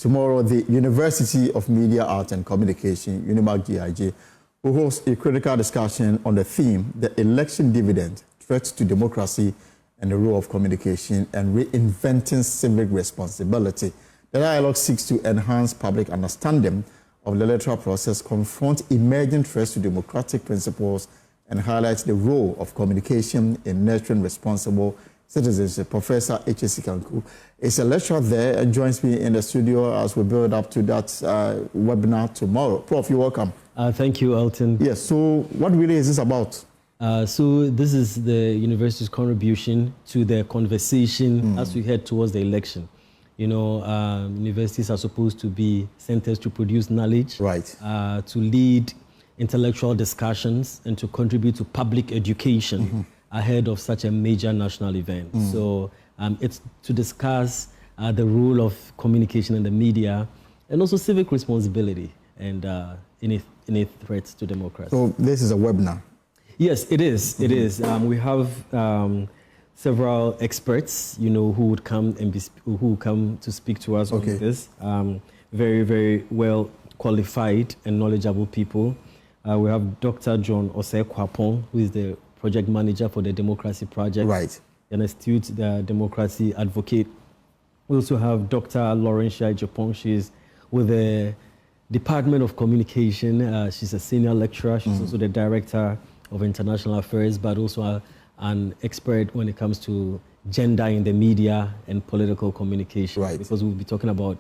tomorrow, the University of Media, Art and Communication, UNIMAC-IJ, will host a critical discussion on the theme, the election dividend, threats to democracy and the role of communication and reinventing civic responsibility. The dialogue seeks to enhance public understanding of the electoral process, confront emerging threats to democratic principles, and highlight the role of communication in nurturing responsible citizenship. Professor H.A.C. Kanku is a lecturer there and joins me in the studio as we build up to that webinar tomorrow. Prof, you're welcome. Thank you, Elton. Yes, so what really is this about? So this is the university's contribution to the conversation as we head towards the election. You know, universities are supposed to be centers to produce knowledge, right? To lead intellectual discussions and to contribute to public education ahead of such a major national event. So it's to discuss the role of communication in the media and also civic responsibility and any threats to democracy. So this is a webinar? Yes, it is. It is. We have several experts, you know, who would come and who come to speak to us on this. Very, very well qualified and knowledgeable people. We have Dr. John Osei-Kwapong, who is the project manager for the Democracy Project. Right. An astute democracy advocate. We also have Dr. Laurentia Japong. She's with the Department of Communication. She's a senior lecturer. She's also the director of international affairs, but also an expert when it comes to gender in the media and political communication. Right. Because we'll be talking about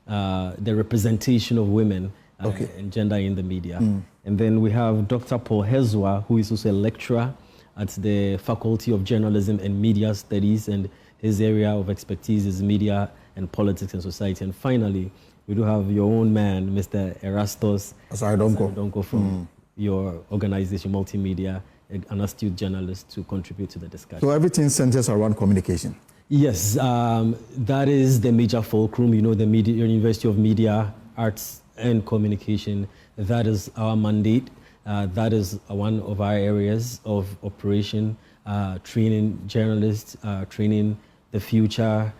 the representation of women and gender in the media. And then we have Dr. Paul Hezwa, who is also a lecturer at the Faculty of Journalism and Media Studies, and his area of expertise is media and politics and society. And finally, we do have your own man, Mr. Erastus Donko from your organization, Multimedia, an astute journalist to contribute to the discussion. So everything centers around communication? Yes, that is the major fulcrum, you know, the University of Media, Arts and Communication. That is our mandate. That is one of our areas of operation, training journalists, training the future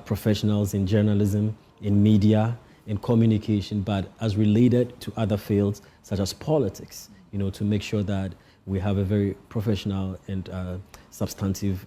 professionals in journalism, in media, in communication, but as related to other fields such as politics, you know, to make sure that we have a very professional and substantive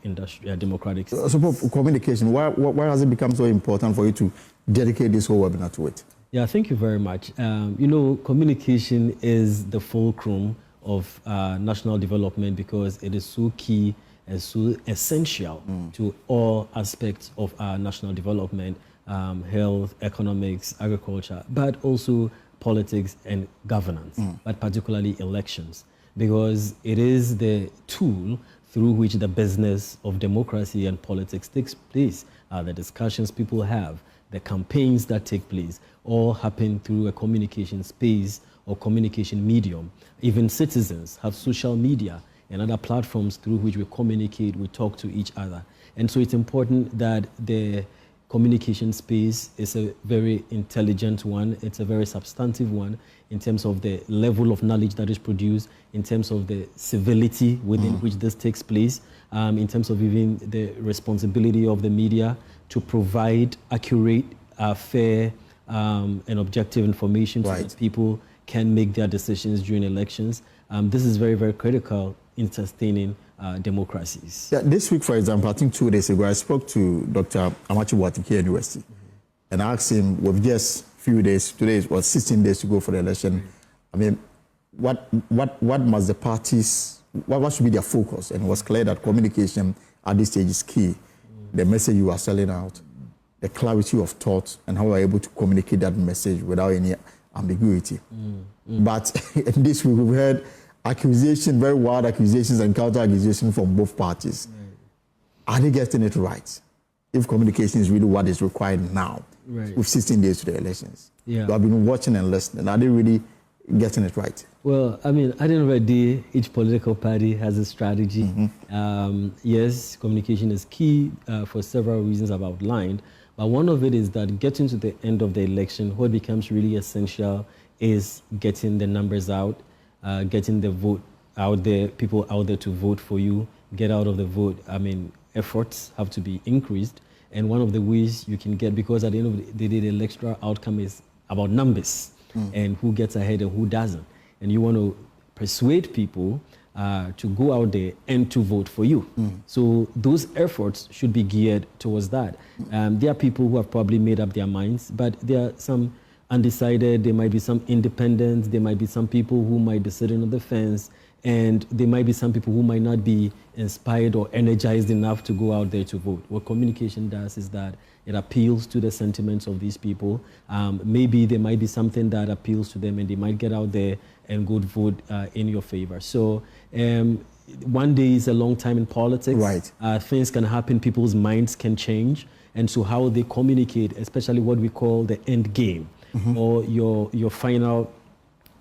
democratic system. So for communication, why has it become so important for you to dedicate this whole webinar to it? Yeah, thank you very much. You know, communication is the fulcrum of national development because it is so key and so essential to all aspects of our national development, health, economics, agriculture, but also politics and governance, but particularly elections, because it is the tool through which the business of democracy and politics takes place. The discussions people have, the campaigns that take place, all happen through a communication space or communication medium. Even citizens have social media and other platforms through which we communicate, we talk to each other. And so it's important that the communication space is a very intelligent one. It's a very substantive one in terms of the level of knowledge that is produced, in terms of the civility within which this takes place, in terms of even the responsibility of the media to provide accurate, fair, and objective information so that people can make their decisions during elections. This is very, very critical in sustaining democracies. Yeah, this week, for example, I think 2 days ago, I spoke to Dr. Amachi Watike University and asked him, with just few days, today was 16 days to go for the election, I mean, what must the parties, what should be their focus? And it was clear that communication at this stage is key. The message you are selling out, the clarity of thought, and how you are able to communicate that message without any ambiguity. But this week, we've heard accusations, very wild accusations and counter-accusations from both parties. Are they getting it right? If communication is really what is required now, with 16 days to the elections. You have been watching and listening. Are they really getting it right? Well, I mean, at the end of the day, each political party has a strategy. Yes, communication is key for several reasons I've outlined. But one of it is that getting to the end of the election, what becomes really essential is getting the numbers out, getting the vote out there, people out there to vote for you, get out of the vote. I mean, efforts have to be increased. And one of the ways you can get, because at the end of the day, the electoral outcome is about numbers and who gets ahead and who doesn't. And you want to persuade people to go out there and to vote for you. So those efforts should be geared towards that. There are people who have probably made up their minds, but there are some undecided, there might be some independents, there might be some people who might be sitting on the fence, and there might be some people who might not be inspired or energized enough to go out there to vote. What communication does is that it appeals to the sentiments of these people. Maybe there might be something that appeals to them and they might get out there and go vote in your favor. So one day is a long time in politics. Right. Things can happen, people's minds can change. And so how they communicate, especially what we call the end game, or your final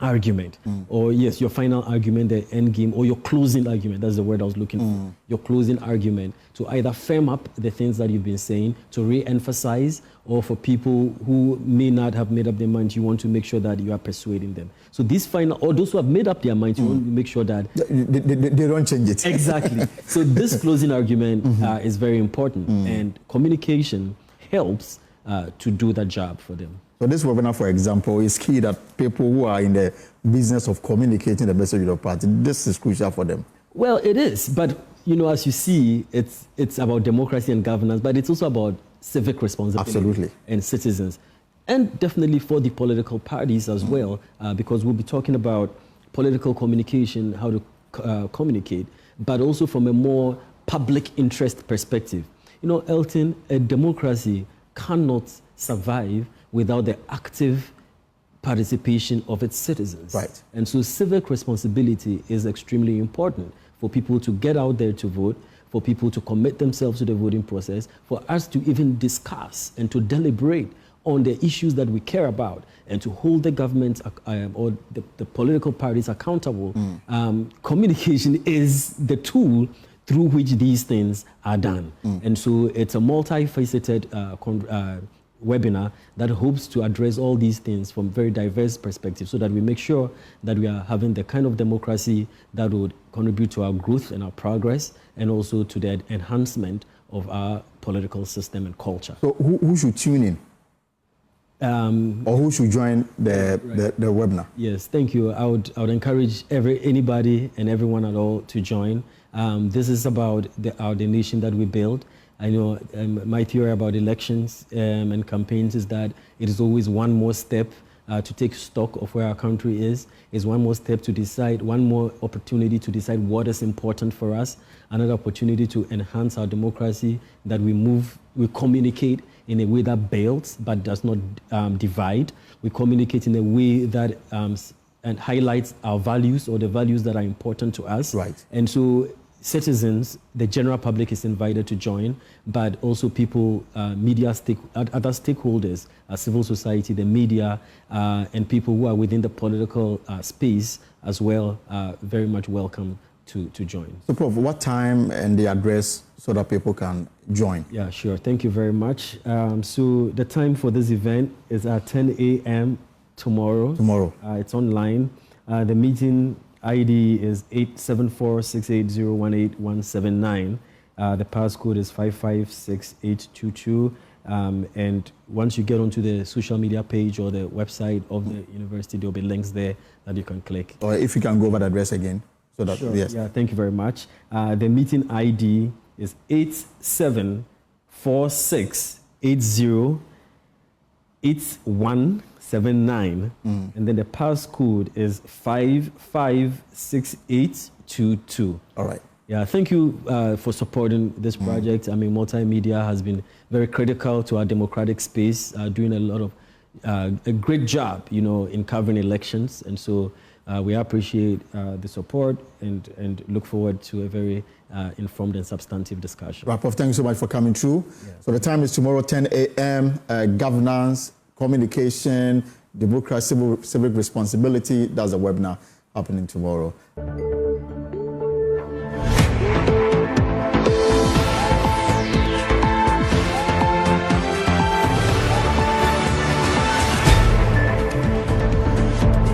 argument, or yes, your final argument, the end game, or your closing argument. That's the word I was looking for. Your closing argument, to either firm up the things that you've been saying, to re-emphasize, or for people who may not have made up their minds, you want to make sure that you are persuading them. So these final, or those who have made up their minds, you want to make sure that they don't change it. Exactly. So this closing argument is very important, and communication helps to do that job for them. So this webinar, for example, is key that people who are in the business of communicating the message of the party, this is crucial for them. Well, it is, but you know, as you see, it's about democracy and governance, but it's also about civic responsibility. Absolutely. And citizens, and definitely for the political parties as well, because we'll be talking about political communication, how to communicate, but also from a more public interest perspective. You know, Elton, a democracy cannot survive without the active participation of its citizens. Right. And so civic responsibility is extremely important for people to get out there to vote, for people to commit themselves to the voting process, for us to even discuss and to deliberate on the issues that we care about, and to hold the government or the political parties accountable. Communication is the tool through which these things are done. And so it's a multifaceted webinar that hopes to address all these things from very diverse perspectives, so that we make sure that we are having the kind of democracy that would contribute to our growth and our progress, and also to the enhancement of our political system and culture. So who should tune in? Or who should join the webinar? Yes, thank you. I would encourage anybody and everyone at all to join. This is about the nation that we build. I know my theory about elections and campaigns is that it is always one more step to take stock of where our country is one more step to decide, one more opportunity to decide what is important for us, another opportunity to enhance our democracy, that we communicate in a way that builds but does not divide. We communicate in a way that and highlights our values, or the values that are important to us. Right. And so citizens, the general public is invited to join, but also people, media, other stakeholders, civil society, the media, and people who are within the political space as well, very much welcome to join. So, Prof, what time and the address so that people can join? Yeah, sure. Thank you very much. So the time for this event is at 10 a.m. tomorrow. It's online. The meeting ID is 874-680-18179. The passcode is 556-822. And once you get onto the social media page or the website of the university, there'll be links there that you can click. Or if you can go over the address again. So that, sure. Yes. Yeah, thank you very much. The meeting ID is 8746808179. And then the passcode is 556822. All right. Yeah, thank you for supporting this project. I mean, multimedia has been very critical to our democratic space, doing a lot of a great job, you know, in covering elections. And so we appreciate the support and look forward to a very informed and substantive discussion. Prof, thank you so much for coming through. Yeah. So the time is tomorrow, 10 a.m. Governance, communication, democracy, civic responsibility. That's a webinar happening tomorrow.